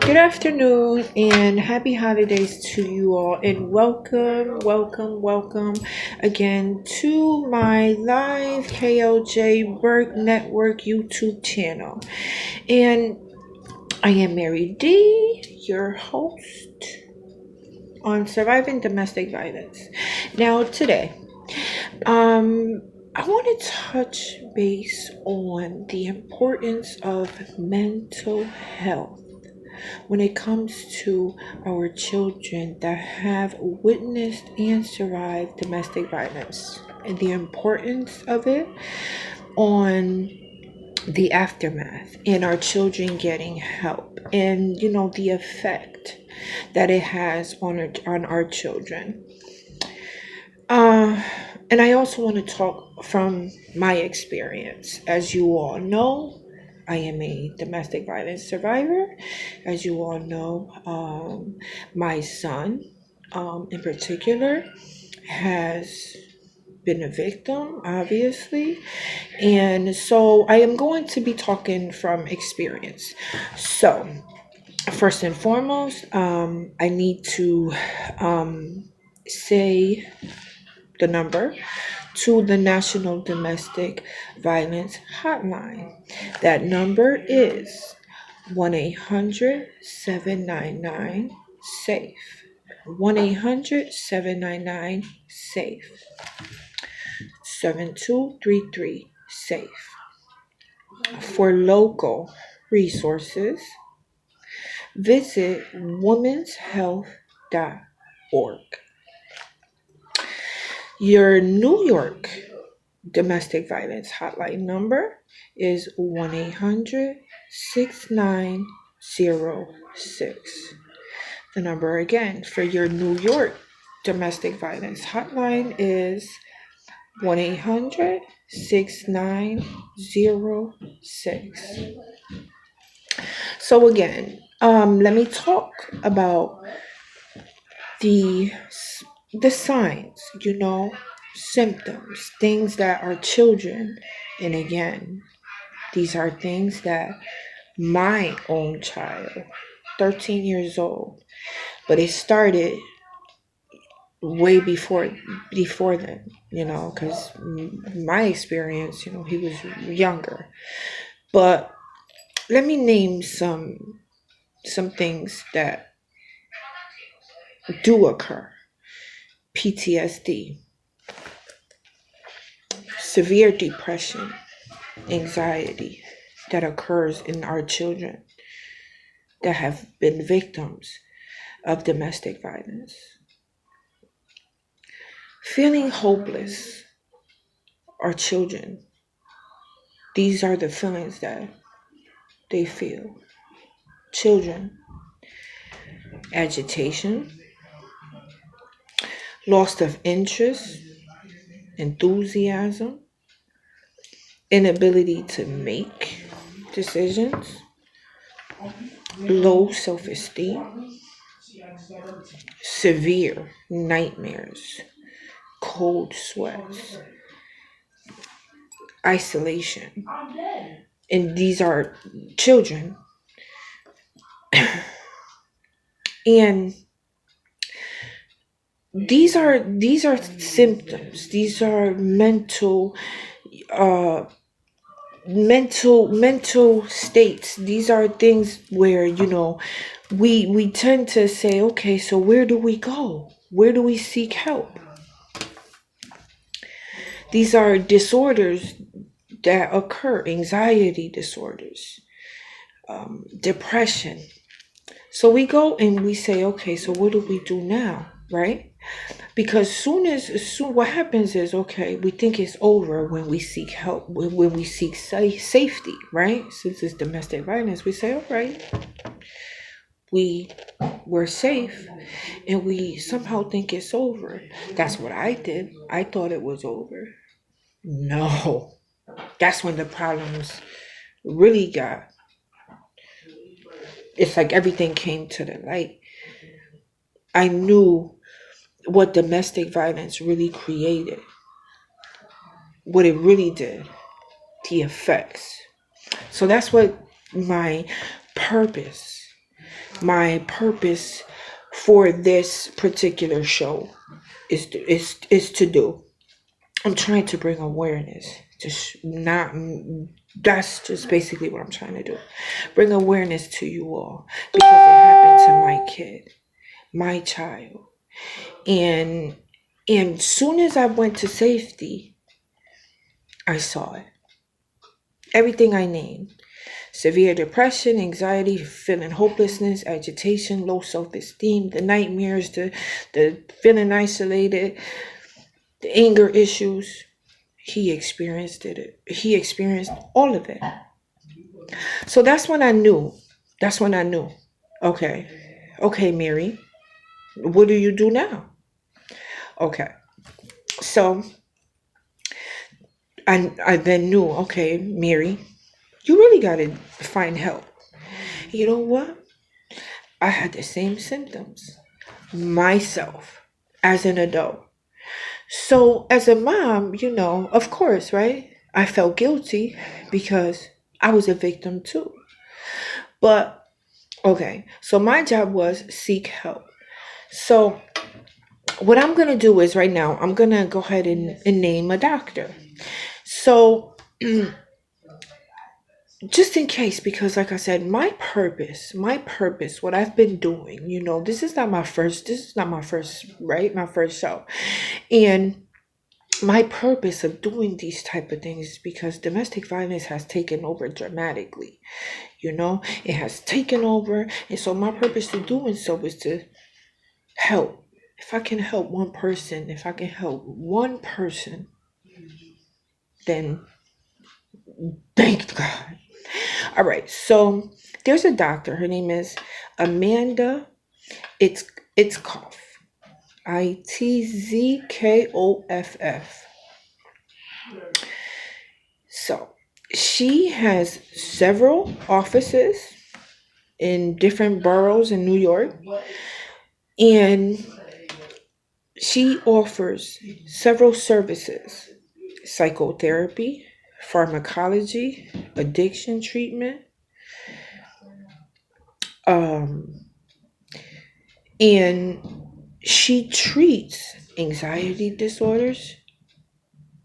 Good afternoon and happy holidays to you all, and welcome again to my live KLJ Work Network YouTube channel. And I am Mary D, your host on surviving domestic violence. Now, today, I want to touch base on the importance of mental health when it comes to our children that have witnessed and survived domestic violence, and the importance of it on the aftermath and our children getting help, and the effect that it has on our children. uh and I also want to talk from my experience. As you all know, I am a domestic violence survivor. As you all know, my son, in particular, has been a victim, obviously. And so I am going to be talking from experience. So, first and foremost, I need to say the number to the National Domestic Violence Hotline. That number is 1-800-799-SAFE. 1-800-799-SAFE. 7233 SAFE. For local resources, visit womenshealth.org. Your New York domestic violence hotline number is 1-800-6906. The number again for your New York domestic violence hotline is 1-800-6906. So again, let me talk about the the signs, symptoms, things that our children, and again, these are things that my own child, 13 years old, but it started way before then, because my experience, he was younger. But let me name some things that do occur. PTSD, severe depression, anxiety that occurs in our children that have been victims of domestic violence. Feeling hopeless. Our children, these are the feelings that they feel. Children, agitation, loss of interest, enthusiasm, inability to make decisions, low self-esteem, severe nightmares, cold sweats, isolation. And these are children. And these are symptoms. These are uh mental states. These are things where we tend to say, okay, so where do we go? Where do we seek help? These are disorders that occur, anxiety disorders, depression. So we go and we say, okay, so what do we do now, right? Because soon what happens is, okay, we think it's over when we seek help, when we seek safety, right? Since it's domestic violence, we say, all right, we're safe, and we somehow think it's over. That's what I did. I thought it was over. No, that's when the problems really got. It's like everything came to the light. I knew what domestic violence really created, what it really did, the effects. So that's what my purpose My purpose for this particular show is to do. I'm trying to bring awareness. Just not. That's just basically what I'm trying to do. Bring awareness to you all because it happened to my kid, my child, and soon as I went to safety, I saw it. Everything I named. Severe depression, anxiety, feeling hopelessness, agitation, low self-esteem, the nightmares, the feeling isolated, the anger issues. He experienced it. He experienced all of it. So that's when I knew. Okay. Okay, Mary. What do you do now? Okay. So I then knew, okay, Mary, you really got to find help. You know what? I had the same symptoms myself as an adult. So as a mom, of course, right? I felt guilty because I was a victim too. But okay, so my job was seek help. So what I'm going to do is right now, I'm going to go ahead and name a doctor. So just in case, because like I said, my purpose, what I've been doing, this is not my first, right? My first show. And my purpose of doing these type of things is because domestic violence has taken over dramatically. It has taken over. And so my purpose of doing so is to help. If I can help one person, then thank God. All right. So there's a doctor. Her name is Amanda. It's Koff. Itzkoff. So she has several offices in different boroughs in New York, and she offers several services: psychotherapy, pharmacology, addiction treatment, and she treats anxiety disorders,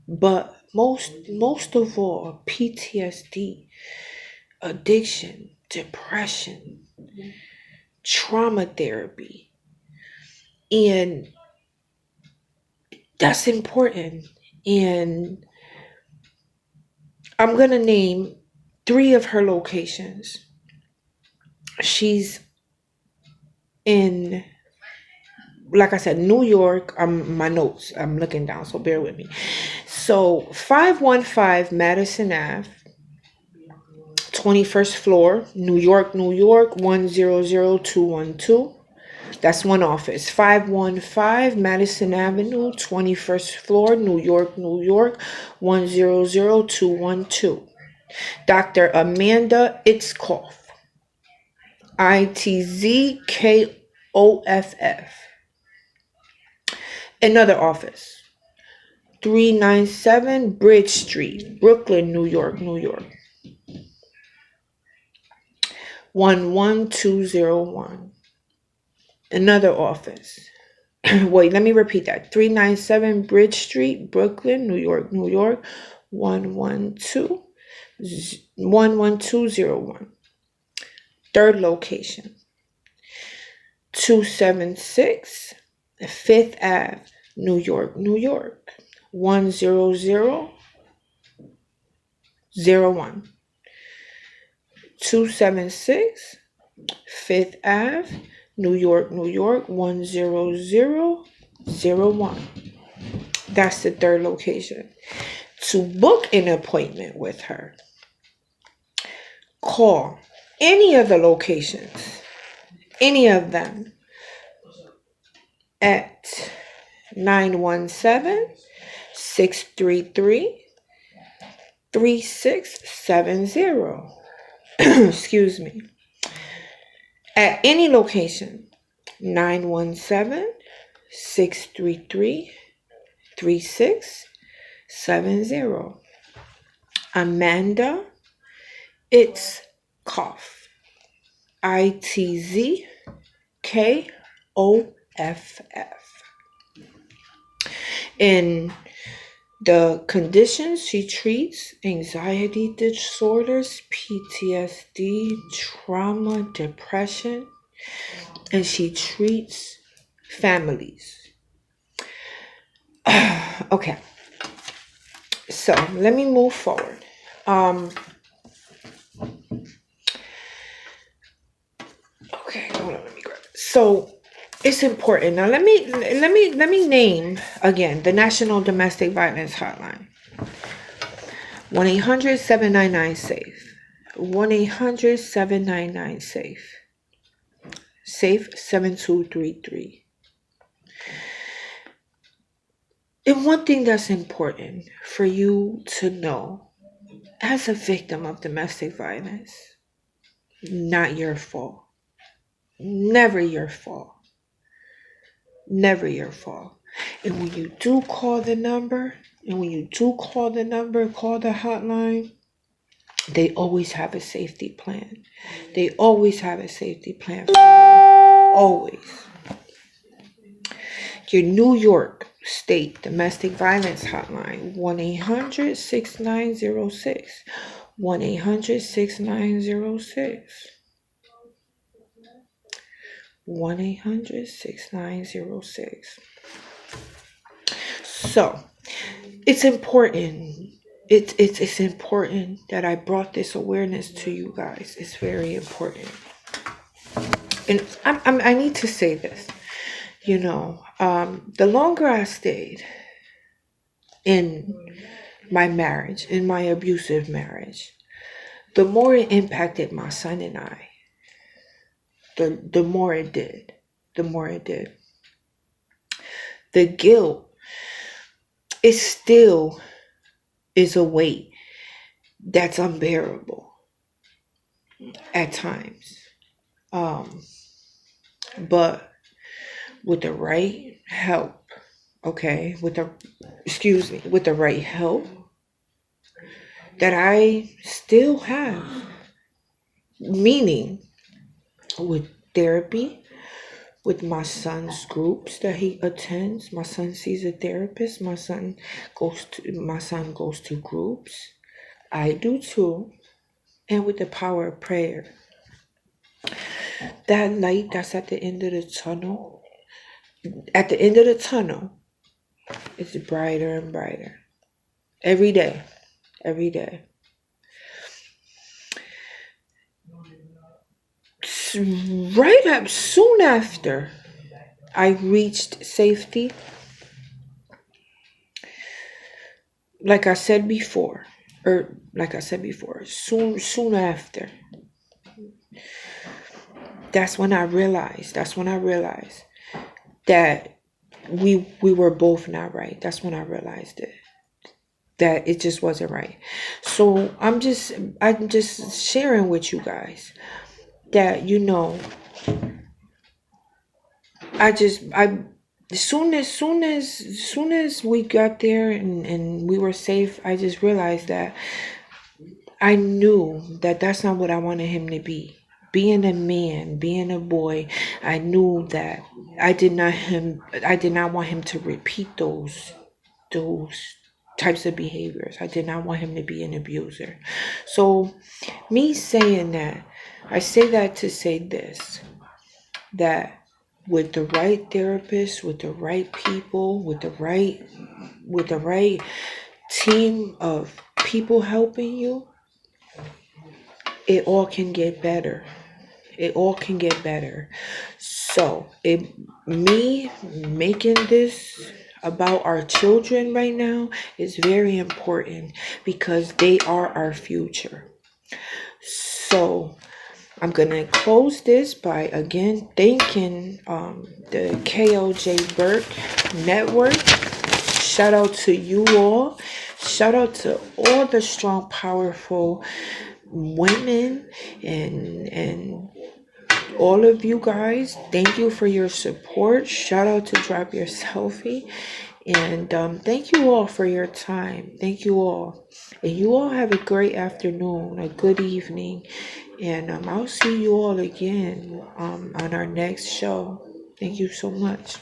but most of all, PTSD, addiction, depression, trauma therapy. And that's important. And I'm going to name 3 of her locations. She's in, like I said, New York. My notes, I'm looking down, so bear with me. So 515 Madison Ave, 21st floor, New York, 100212. That's one office. 515 Madison Avenue, 21st floor, New York, 100212. Dr. Amanda Itzkoff. Itzkoff. Another office. 397 Bridge Street, Brooklyn, New York. 11201. Another office. Wait, let me repeat that. 397 Bridge Street, Brooklyn, New York. 11201. Third location. 276 Fifth Ave, New York. 10001. 276 Fifth Ave, New York. 10001. That's the third location. To book an appointment with her, call any of the locations, any of them, at 917-633-3670. Excuse me. At any location, 917-633-3670. Amanda Itzkoff. And the conditions she treats: anxiety disorders, PTSD, trauma, depression, and she treats families. Okay, so let me move forward. Okay, hold on, let me grab it. So it's important. Now let me name again the National Domestic Violence Hotline. 1-800-799-SAFE. 1-800-799-SAFE. SAFE 7233. And one thing that's important for you to know as a victim of domestic violence, not your fault. Never your fault. Never your fault. And when you do call the number, call the hotline, they always have a safety plan. They always have a safety plan for you. Always. Your New York State Domestic Violence Hotline, 1-800-6906. 1-800-6906. 1-800-6906. So it's important. It's important that I brought this awareness to you guys. It's very important. And I need to say this. The longer I stayed in my marriage, in my abusive marriage, the more it impacted my son and I. The more it did. The guilt, it still is a weight that's unbearable at times. But with the right help, with the right help that I still have, meaning with therapy, with my son's groups that he attends. My son sees a therapist. My son goes to groups. I do too. And with the power of prayer. That light that's at the end of the tunnel, it's brighter and brighter. Every day. Soon after I reached safety, like I said before, soon after, that's when I realized that we were both not right. That's when I realized it. That it just wasn't right. So I'm just sharing with you guys that, as soon as we got there and we were safe, I just realized that I knew that that's not what I wanted him to be. Being a man, being a boy, I knew that I did not want him to repeat those types of behaviors. I did not want him to be an abuser. So me saying that, I say that to say this, that with the right therapist, with the right people, with the right team of people helping you, it all can get better. So me making this about our children right now is very important because they are our future. So I'm going to close this by again thanking the KLJ Burke Network. Shout out to you all. Shout out to all the strong, powerful women and all of you guys. Thank you for your support. Shout out to Drop Your Selfie. And thank you all for your time. Thank you all. And you all have a great afternoon, a good evening. And I'll see you all again on our next show. Thank you so much.